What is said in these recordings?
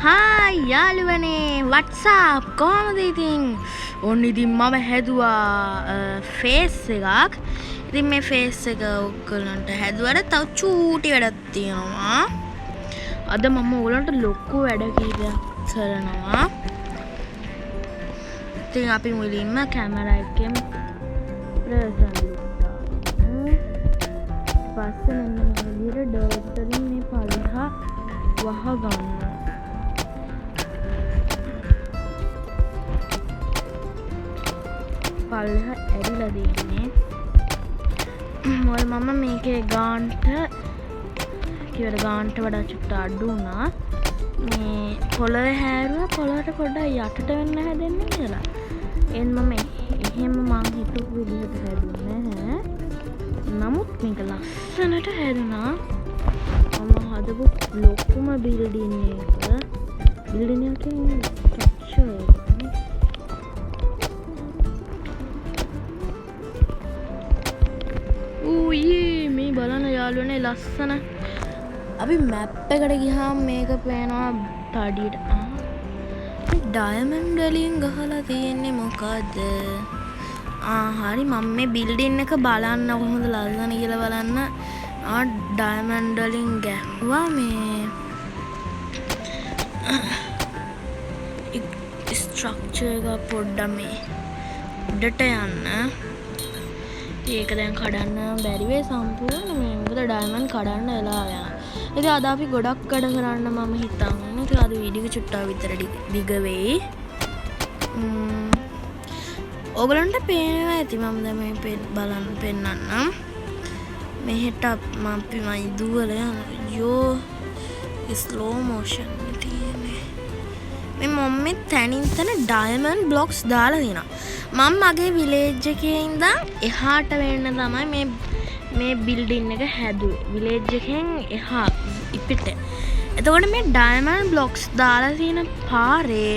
Hi යාළුවනේ what's up කොහමද ඉතින් ඔන්න ඉතින් මම හැදුවා ෆේස් එකක් ඉතින් මේ ෆේස් එක ඔයගලන්ට හැදුවට තව චූටි වැඩක් තියෙනවා අද මම ඔයගලන්ට ලොකු වැඩ කීපයක් කරනවා ඉතින් අපි මුලින්ම කැමරා එකෙන් ප්‍රසන් පස්සේ මෙන්න මේ විදිහට ඩර්ට් වලින් මේ පල්ලෙහා වහ ගන්නවා පල්ලෙහා ඇරිලා දෙන්නේ මොකද මම මේකේ ගාන්ට කිව්වට ගාන්ට වඩා චුට්ට අඩු වුණා මේ පොළවේ හැරුවා පොළවට පොඩ්ඩක් යටට වෙන්න හැදෙන්නේ කියලා එහෙනම් මම එහෙම මං හිතුව විදිහට හැදුන්නේ නැහැ නමුත් මේක ලස්සනට හැදුනා මම හදපු ලොකුම බිල්ඩින් එකකින් ස්ට්‍රක්චර් මේ බලන්න යාළුවනේ ලස්සන අපි මැප් එකට ගියාම මේක පේනවා තඩියට ඩයමන්ඩ් වලින් ගහලා තියෙන්නේ මොකද හරි මම මේ බිල්ඩින් එක බලන්න කොහොමද ලස්සන කියලා බලන්න ඩයමන්ඩ් වලින් ගැහුවා මේ ස්ට්‍රක්චර් එක පොඩ්ඩක් මේ උඩට යන්න ඒක දැන් කඩන්න බැරි වෙයි සම්පූර්ණ මේ මොකද ඩයමන්ඩ් කඩන්න වෙලා යනවා. ඉතින් අද අපි ගොඩක් කඩ කරන්න මම හිතන්නේ. ඉතින් අද වීඩියෝ එක චුට්ටක් විතර දිග වෙයි. ඔයගලන්ට පේනවා ඇති මම දැන් මේ බලන්න පෙන්නන්නම්. මෙහෙට අපි දුවල යනවා. ස්ලෝ මෝෂන් තියෙන්නේ. මේ මම තනින් තන ඩයමන්ඩ් බ්ලොක්ස් දාලා දිනවා. මම මගේ විලේජ් එකේ ඉඳන් එහාට වෙන්න තමයි මේ බිල්ඩින් එක හැදුවේ. විලේජ් එකෙන් එහා ඉපිට. එතකොට මේ ඩයමන්ඩ් බ්ලොක්ස් දාලා තියෙන පාරේ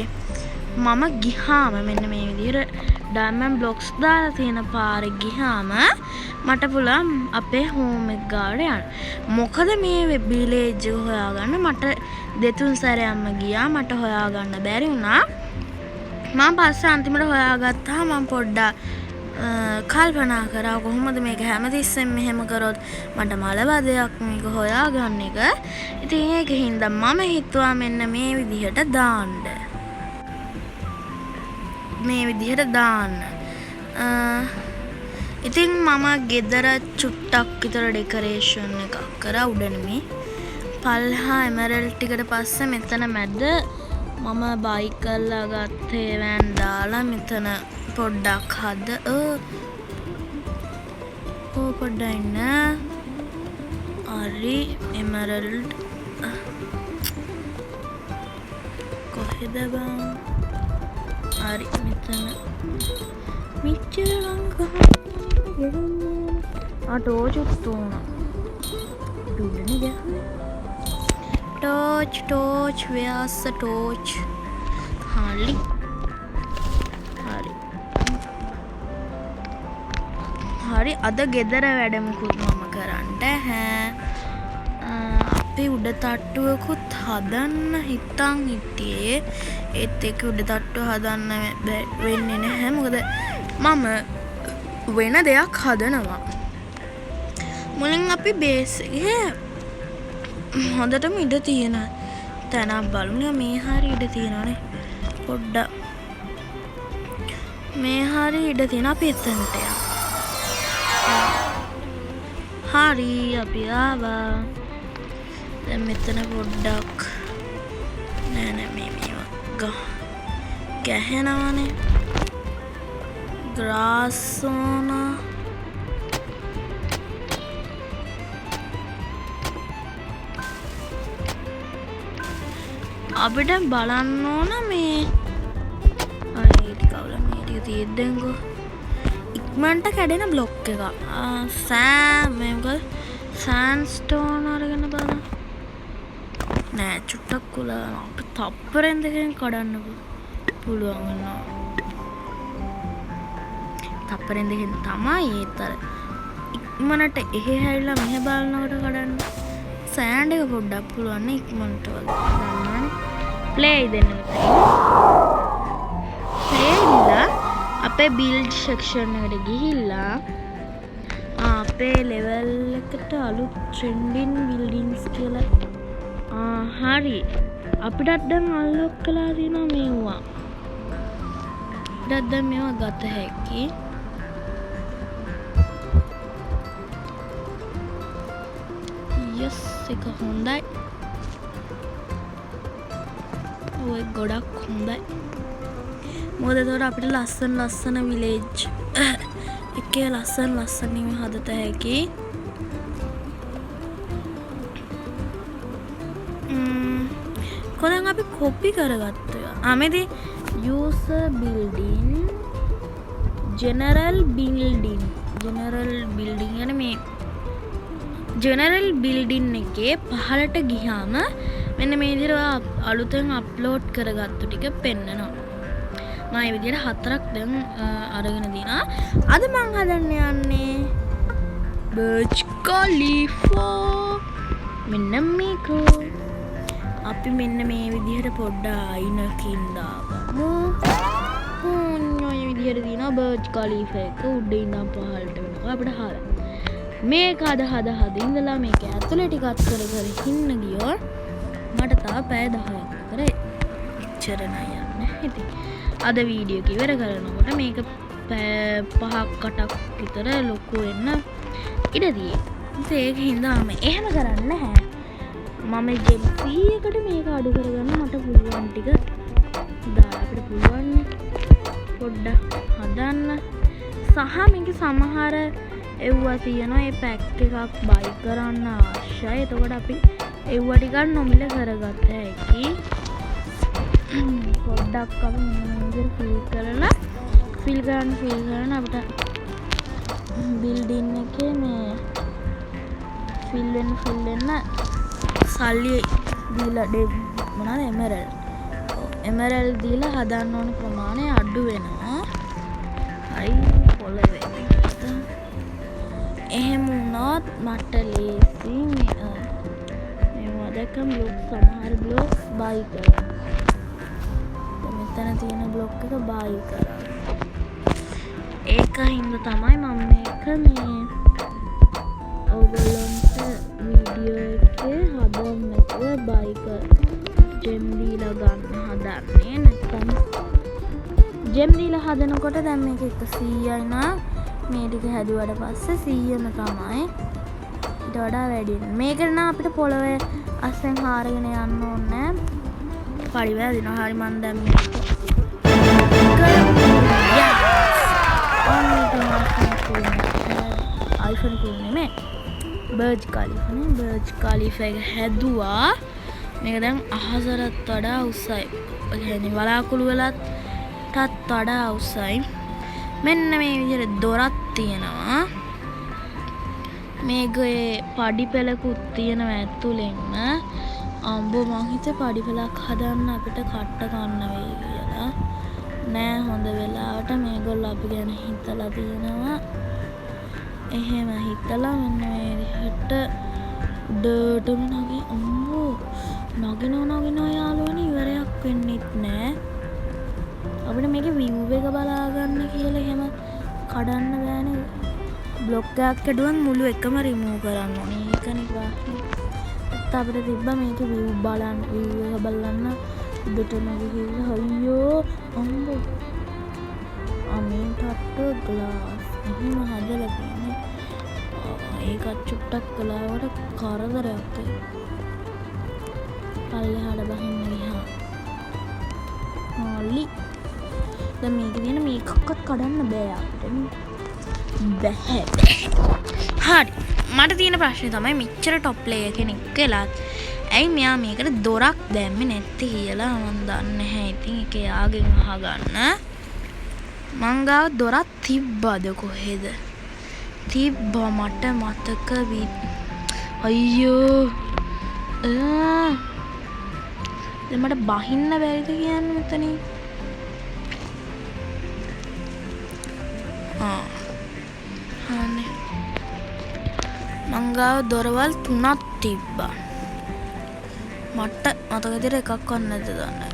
මම ගිහාම මෙන්න මේ විදිහට ඩයමන්ඩ් බ්ලොක්ස් දාලා තියෙන පාරේ ගිහාම මට පුළුවන් අපේ හෝම් එක ගාවට යන්න. මොකද මේ විලේජ් එක හොයාගන්න මට දෙතුන් සැරයක්ම ගියා මට හොයාගන්න බැරි වුණා. මම පස්සේ අන්තිමට හොයාගත්තා මම පොඩ්ඩක් කල්පනා කරා කොහොමද මේක හැමතිස්සෙම මෙහෙම කරොත් මට මලබදයක් මේක හොයාගන්න එක. ඉතින් ඒකින්ද මම හිතුවා මෙන්න මේ විදිහට දාන්න. මේ විදිහට දාන්න. ඉතින් මම ගෙදර චුට්ටක් විතර ඩෙකරේෂන් එකක් කරා උඩනෙමේ. පල්හා එමරල්ඩ් ටිකට පස්සේ මෙතන මැද මම බයි කරලා ගත්තේ වෑන් දාලා මෙතන පොඩ්ඩක් හද පොඩ්ඩක් ඉන්න හරි එමරල්ඩ් කොහෙද බං හරි මෙතන මිච්චර Lanka ටෝචුත් තෝනා දුන්නනේ ගැහුවේ torch where's the torch හරි අද ගෙදර වැඩමුකුත් මම කරන්න අපි උඩ තට්ටුවකුත් හදන්න හිතන් හිටියේ ඒත් ඒක උඩ තට්ටුව හදන්න වෙන්නේ නැහැ මොකද මම වෙන දෙයක් හදනවා මුලින් අපි බේස් එකේ හොඳටම ඉඩ තියෙන තැනක් බලමු මේ හරිය ඉඩ තියෙනවානේ පොඩ්ඩක් මේ හරිය ඉඩ තියෙන අපි එතනට යමු හරි අපි ආවා දැන් මෙතන පොඩ්ඩක් නෑ මේවා ගැහෙනවානේ ග්‍රාස් ඕනා අපිට බලන්න ඕන මේ කවුල මේ ටික තියෙද්දෙන්කෝ ඉක්මනට කැඩෙන බ්ලොක් එක සෑන්ස්ටෝන් අරගෙන බලන්න නෑ චුට්ටක් කුලා අපිට තප්පරෙන් දෙකෙන් කඩන්න පුළුවන් වෙනවා තප්පරෙන් දෙකෙන් තමයි ඒතර ඉක්මනට එහෙ හැරිලා මෙහෙ බලනකොට කඩන්න සෑන්ඩ් එක පොඩ්ඩක් පුළුවන් ඉක්මනට වගේ ප්ලේ දෙන්න මෙතන. ප්ලේ දීලා අපේ බිල්ඩ් සෙක්ෂන් එකට ගිහිල්ලා අපේ ලෙවල් එකට අලුත් ට්‍රෙන්ඩින් බිල්ඩින්ග්ස් කියලා හරි අපිටත් දැන් අන්ලොක් කළා තියෙනවා මේවා. අපිටත් දැන් මේවා ගත හැකි. යස් එක හොඳයි. ඔය ගොඩක් හොඳයි. මොකද ඒතකොට අපිට ලස්සන විලේජ් එකේ ලස්සනින් හදත හැකි. කොහෙන් අපි කොපි කරගත්තා. මෙතේ user building general building යන මේ general building එකේ පහළට ගියාම මෙන්න මේ විදිහට අලුතෙන් අප්ලෝඩ් කරගත්තු ටික පෙන්නනවා. මම මේ විදිහට 4ක් දැන් අරගෙන දිනා. අද මම හදන්න යන්නේ බර්ජ් කලිෆා. මෙන්න මේක. අපි මෙන්න මේ විදිහට පොඩ්ඩක් අයිනකින් දාගමු. ඔය විදිහට දිනා බර්ජ් කලිෆා එක උඩ ඉඳන් පහළට වෙනවා අපිට හදන්න. මේක හද ඉඳලා මේක ඇතුලේ ටිකක් කර ඉන්න ගියොත් මට තව පැය 10ක් විතර ඉච්චර නෑ යන්නේ. ඉතින් අද වීඩියෝ එක ඉවර කරනකොට මේක 5-8ක් විතර ලොකු වෙන්න ඉඩ තියෙනවා. ඒක හින්දා මම එහෙම කරන්නේ නැහැ. මම ජෙම් 100කට මේක අඩු කරගන්න මට පුළුවන් ටික දාලා අපිට පුළුවන් පොඩ්ඩක් හදන්න. සහ මේක සමහර එව්වා තියෙනවා ඒ පැක් එකක් බයි කරන්න අවශ්‍යයි. එතකොට අපි එව්වා ටිකක් නොමිල කරගත්ත හැකි. පොඩ්ඩක් අපි මෙන්න ෆිල් කරන අපිට බිල්ඩින් එකේ මේ ෆිල් වෙන්න සල්ලි දීලා මොනවාද එමරල් දීලා හදන්න ඕන ප්‍රමාණය අඩු වෙනවා. හරි පොළවේ එහෙම වුණොත් මට ලේසි මේවා දැක්කම සමහර බ්ලොක්ස් බයි කරා. මෙතන තියෙන බ්ලොක් එක බයි කරා. ඒක හින්දා තමයි මම මේක මේ ඔයගොල්ලන්ට වීඩියෝ එකේ හදන්න නැතුව බයි කර ජෙම් දීලා ගන්න හදන්නේ. නැත්නම් ජෙම් දීලා හදනකොට දැන් මේක 100යි නා මේ ටික හැදුවට පස්සේ 100ම තමයි ඊට වඩා වැඩි වෙන්නේ. මේකට නම් අපිට පොළවේ අස්සෙන් හාරගෙන යන්න ඕනේ. පරිවැය දිනවා. හරි මන් දැන් මේක iPhone කුනේ මේ බර්ජ් කලිෆා එක හැදුවා. මේක දැන් අහසටත් වඩා උසයි. ඒ කියන්නේ වලාකුළු වලටත් වඩා උසයි. මෙන්න මේ විදිහට දොරක් තියෙනවා. මේකේ පඩි පෙලකුත් තියෙනවා ඇතුළෙන්ම. අම්බෝ මං හිතේ පඩි පෙලක් හදන්න අපිට කට්ට ගන්න වෙයි කියලා. නෑ හොඳ වෙලාවට මේගොල්ලෝ අපි ගැන හිතලා තියෙනවා. එහෙම හිතලා මෙන්න මේ විදිහට ඩර්ටම නගී අම්බෝ නගිනවා යාළුවනේ ඉවරයක් වෙන්නෙත් නෑ. අපිට මේකේ view එක බලා ගන්න කියලා එහෙම කඩන්න බෑනේ. බ්ලොක් එකක් කැඩුවත් මුළු එකම රිමූව් කරන්න ඕනේ. ඒකනේ ප්‍රශ්නේ. අපිට තිබ්බා මේකේ view එක බලන්න උඩටම ගිහිල්ලා අයියෝ අම්බෝ අමේ තට්ටු ග්ලාස් එහෙම හදලා තියෙන්නේ. ඒකත් චුට්ටක් කලාවට කරදරයක් වෙයි. පල්ලෙහාට බහින්න ගියා. හොලි දැන් මේක දින මේකක්වත් කඩන්න බෑ අපිට. බෑ. හරි. මට තියෙන ප්‍රශ්නේ තමයි මෙච්චර টොප් ප්ලේයර් කෙනෙක් කියලා ඇයි මෙයා මේකට දොරක් දැම්මේ නැත්තේ කියලා මම දන්නේ නැහැ. ඉතින් ඒක යාගෙන් අහගන්න. මං ගාව දොරක් තිබ්බද කොහෙද? තිබ්බා මට මතක අයියෝ. දැන් මට බහින්න බැරිද කියන්නේ මෙතනින්? අනේ මං ගාව දොරවල් 3ක් තිබ්බා. මට මතක විදිහට එකක් වන්න නැද්ද දන්නේ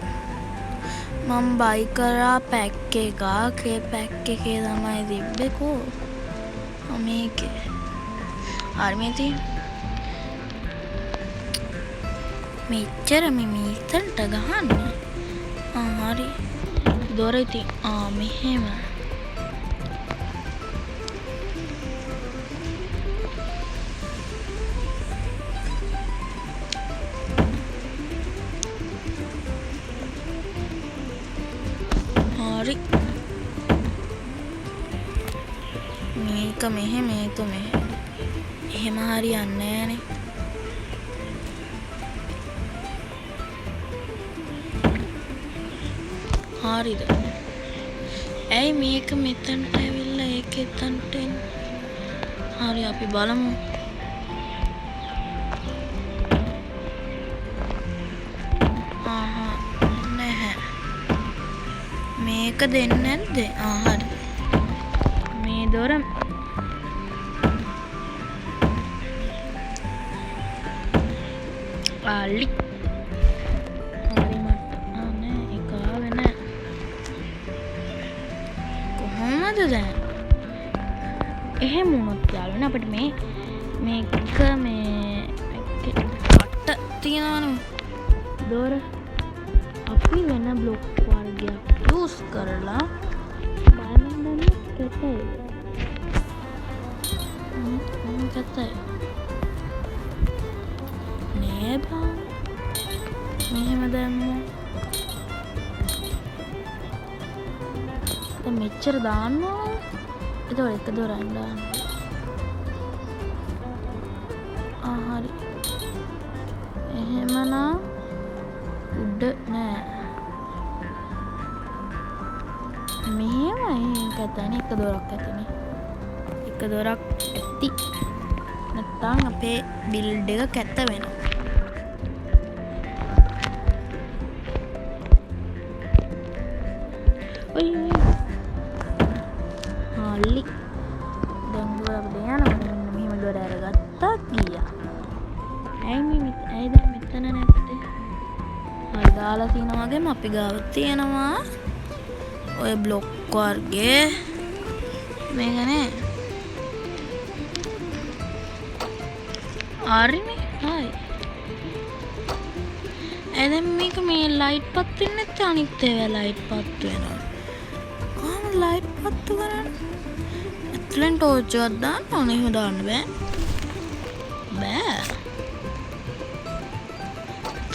මම බයි කරා පැක් එකක් ඒ පැක් එකේ තමයි තිබ්බේ කෝ මේකේ හරි මේ තියෙන මෙච්චර මේ මීටරට ගහන්නේ හරි දොර ඉතින් මෙහෙම හරි මේක මෙහෙම එහෙම හරියන්නේ නෑනේ හරිද ඇයි මේක මෙතනට ඇවිල්ලා ඒක එතනට හරි අපි බලමු නැහැ මේක දෙන්නේ නැද්ද හරි මේ දොර ආලි හරි මට නෑ ඒක ආවේ නෑ කොහොමද දැන් එහෙම වුණොත් යාළුවනේ අපිට මේක කට තියනවනේ දොර අපි වෙන බ්ලොක් වර්ගයක් යූස් කරලා බලන්න කැතයි නේ බං මෙහෙම දැම්මෝ දැන් මෙච්චර දාන්නවා ඒතකොට එක දොරක් දාන්න හරි එහෙමනම් උඩ නෑ මෙහෙමයි කතනේ එක දොරක් ඇතිනේ එක දොරක් ඇති නැත්තම් අපේ බිල්ඩ් එක කැත වෙනවා ඔය හාලි දැන් දොර අපිට යනවා මෙන්න මෙහෙම දොර අරගත්තා ගියා ඇයි දැන් මෙතන නැත්තේ හරි දාලා තියනවා වගේම අපි ගාව තියෙනවා ඔය බ්ලොක් වර්ගේ මේකනේ හරිනේ හයි දැන් මේක මේ ලයිට් පත් වෙන්නේ නැත්නම් අනිත් ඒවා ලයිට් පත් වෙනවා කොහොමද ලයිට් පත් කරන්නේ ඇතුලෙන් ටෝච් එකක් දාන්න ඕනේ එහෙම දාන්න බෑ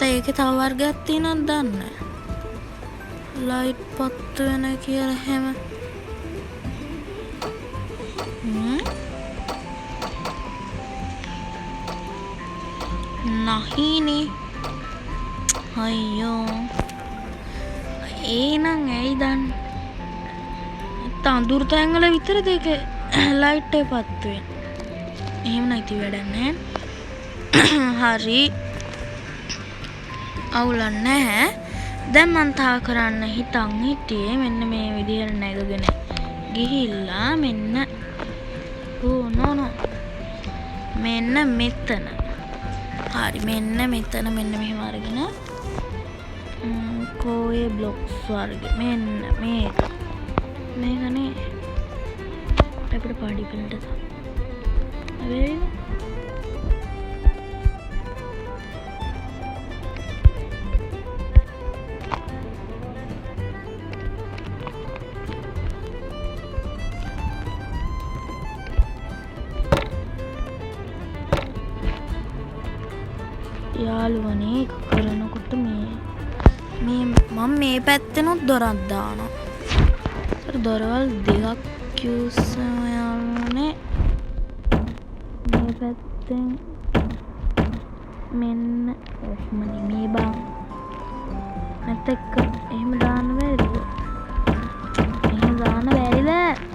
ඒකේ තව වර්ගයක් තියෙනවද දන්නේ ලයිට් පත් වෙන කියලා හැම නහීනේ අයියෝ ඒනම් ඇයි දන්නේ අඳුරු තැන් වල විතරද ඒක ලයිට් එක පත් වෙන්නේ එහෙම නැති වැඩක් නැහැ හරි අවුලක් නැහැ දැන් මං තා කරන්න හිටියේ මෙන්න මේ විදිහට නැගගෙන ගිහිල්ලා මෙන්න නෝ මෙන්න මෙතන හරි මෙන්න මෙතන මෙන්න මෙහෙම අරගෙන කෝයේ බ්ලොක්ස් වර්ගේ මෙන්න මේකනේ අපිට පාඩි කරන්නද වෙයිද යාළුවනේ කරනකොට මේ මම මේ පැත්තෙනුත් දොරක් දානවා. ඒතර දොරවල් දෙකක් යූස් යාළුවනේ මේ පැත්තෙන් මෙන්න ඔස්මනි මේ බා නැත්නම් එහෙම දාන්න බැරිද? එහෙම දාන්න බැරිද?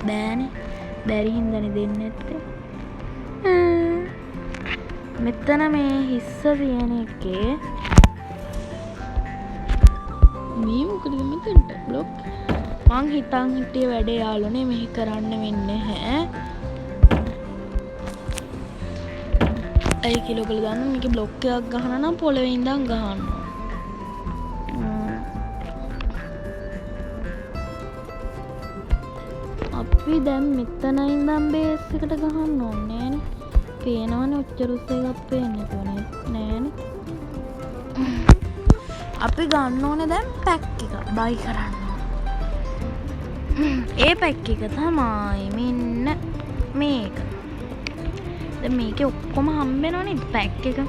බෑනේ. බැරි හින්දානේ දෙන්නේ නැත්තේ. මෙතන මේ හිස්ස තියෙන එකේ මේ මොකද මෙතනට බ්ලොක් මං හිතන් හිටියේ වැඩේ යාළුවනේ මෙහි කරන්න වෙන්නේ නැහැ ඒ කියලා ඔයගොල්ලෝ දන්න මේකේ බ්ලොක් එකක් ගහනවා නම් පොළවේ ඉඳන් ගහන්න. අපි දැන් මෙතන ඉඳන් බේස් එකට ගහන්න ඕනේ නෑනේ. පේනවනේ ඔච්චර උස්සේ එකක් පේන්නේ නෑනේ. අපි ගන්න ඕනේ දැන් පැක් එක බයි කරන්න. ඒ පැක් එක තමයි මෙන්න මේක. දැන් මේකේ ඔක්කොම හම්බෙනවනේ පැක් එක.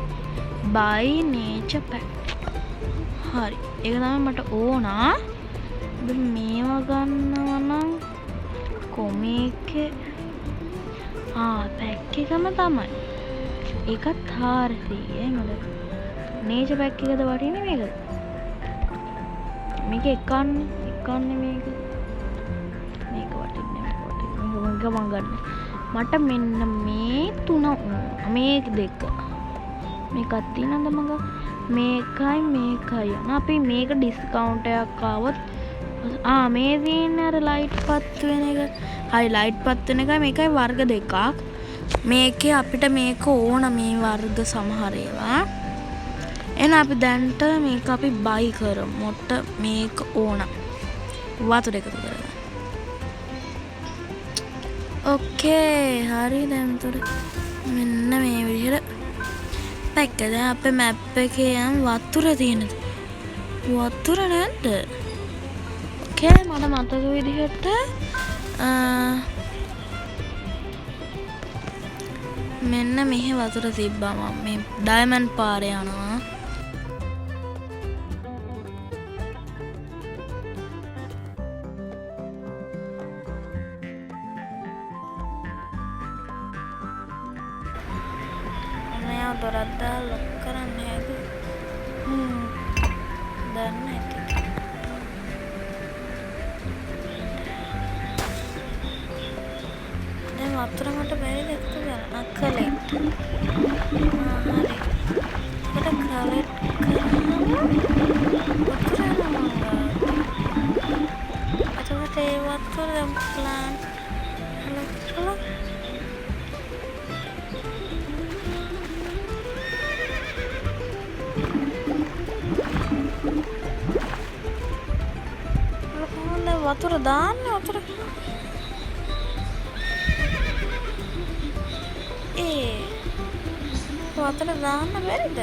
බයි නේචර් පැක්. හරි. ඒක තමයි මට ඕන. දැන් මේවා ගන්නවා නම් කොමේකේ පැක් එකම තමයි. ඒකත් 400 නේද? නේචර් පැක් එකද වටින්නේ මේකද? මේක එකන්නේ මේක. මේක වටින්නේ මේක මම ගන්න. මට මෙන්න මේ 3 මේ 2. මේකක් තියෙනවද මග? මේකයි අපි මේක ඩිස්කවුන්ට් එකක් ආවොත් මේ තියෙන අර ලයිට් පත් වෙන එක. හරි ලයිට් පත් වෙන එකයි මේකයි වර්ග දෙකක්. මේකේ අපිට මේක ඕන මේ වර්ග සමහර ඒවා. එහෙනම් අපි දැන්ට මේක අපි බයි කරමු. මොට මේක ඕන. වතුර එකතු කරගන්න. ඕකේ හරි දැන් උතර මෙන්න මේ විදිහට පැක් එක. දැන් අපේ මැප් එකේ යම් වතුර තියෙනද? වතුර නැද්ද? ඕකේ මට මතක විදිහට මෙන්න මෙහි වතුර තිබ්බා. මම මේ ඩයමන්ඩ් පාරේ යනවා. මෙයා දොරක් දාලා ලොක් කරන්න හැදුවා. දැන් නැති. දැන් වතුර මට බැරිද එකතු කරන්න? කලෙක්ට්. හරි. ඒක කලෙක්ට් කරනවා. එතකොට ඒ වතුර දැන් ප්ලාන්ට් හලක් වතුර දාන්න වතුර වතුර දාන්න බැරිද?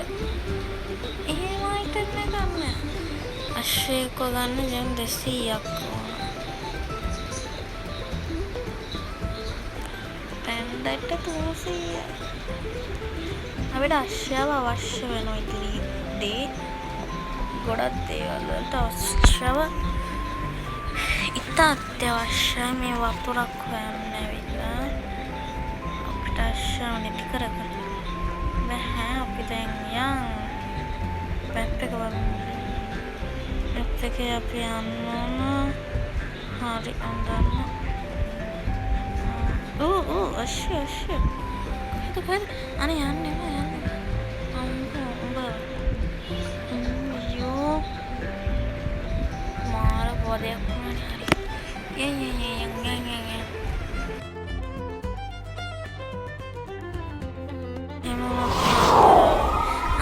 එහෙම අයිටම් එක ගන්න. අශ්වයෙක්ව ගන්න ජම් 200ක් ඕන. පැන්ඩට 300. අපිට අශ්වයව අවශ්‍ය වෙනවා ඉදිරියේදී. ගොඩක් දේවල් වලට අවශ්‍යව ඉතා අත්‍යවශ්‍යයි මේ වතුරක් හොයන්න ඇවිල්ලා. අපිට අවශ්‍යව නැති කරගන්න බැහැ. අපි දැන් යන් පැප් එක පැප් එකේ අපි යන්න ඕන. හරි අඳන්න. අශ්වය කොහෙද? අනේ යන්නේ අයියෝ මාර පොදයක් වුණානේ. හරි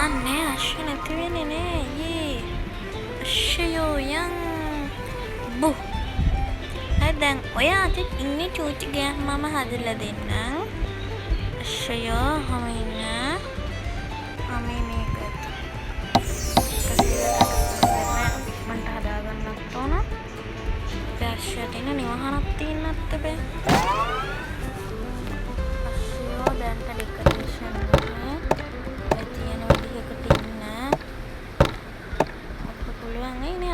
අනේ අශ්වය නැති වෙන්නේ නේ. අශ්වයෝ යන් බු. හරි දැන් ඔයාට ඉන්නේ චූටි ගෑම් මම හදලා දෙන්නම්. අශ්වයෝ හමින්න හමී මේකට මන්ට හදාගන්නත් ඕන. අශ්වයට ඉන්න නිවහනක් තියෙන්නත් බෑ. අශ්වයෝ දැන්ට ඩෙකරේෂන් එක තියෙන විදිහකට ඉන්න අපිට පුළුවන් නේ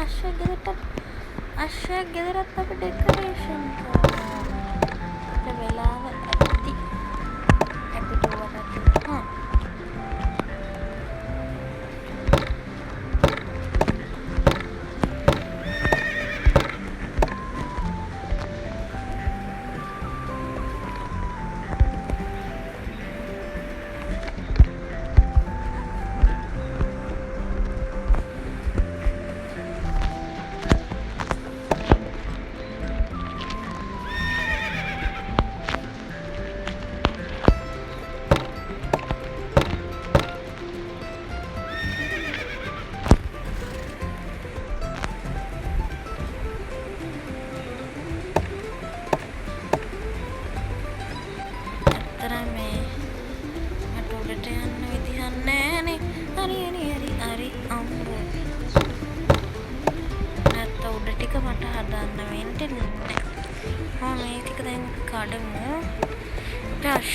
අශ්වයක් ගෙදරත් අපි ඩෙකරේෂන් කරනවා. අපිට වෙලාව ඇති කිව්වට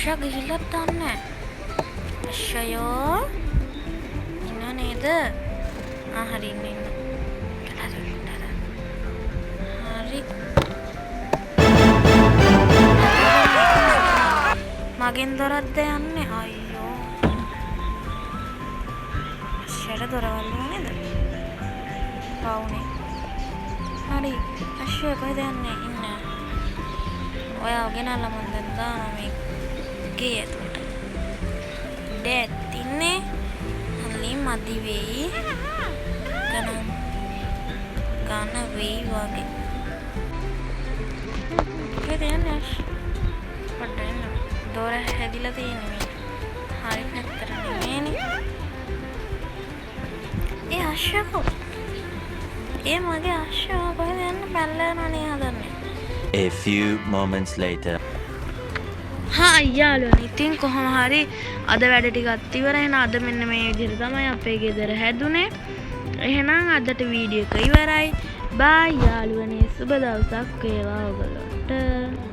අශ්ෂා ගිහිල්ලත් දන්නේ නැහැ. අශ්ෂයෝ ඉන්න නේද? හරි ඉන්න. හරි. මගෙන් දොරක්ද යන්නේ? අයියෝ. අශ්ෂයට දොරවල් නේද? පවුනේ. හරි. අශ්ෂය කොහෙද යන්නේ? ඉන්න. ඔයාව ගෙනල්ලා මම දැන් දානවා මේ ගේ ඇතුළට. ඩැඩ් ඉන්නේ. හලි මදි වෙයි. ගන්න වෙයි වගේ. කොහෙද යන්නේ? පොඩ්ඩක් එන්න. දොර හැදිලා තියෙන්නේ මේ. හරි පැත්තට නෙමෙයිනේ. ඒ අශ්ෂකෝ. ඒ මගේ අශ්ෂා කොහෙද යන්නේ? පැනලා යනවනේ හදන්නේ. A few moments later. යාළුවනේ ඉතින් කොහොම හරි අද වැඩ ටිකත් ඉවරයි නේ. අද මෙන්න මේ විදිහට තමයි අපේ ගෙදර හැදුනේ. එහෙනම් අදට වීඩියෝ එක ඉවරයි. බයි යාළුවනේ. සුබ දවසක් වේවා ඔයගොල්ලන්ට.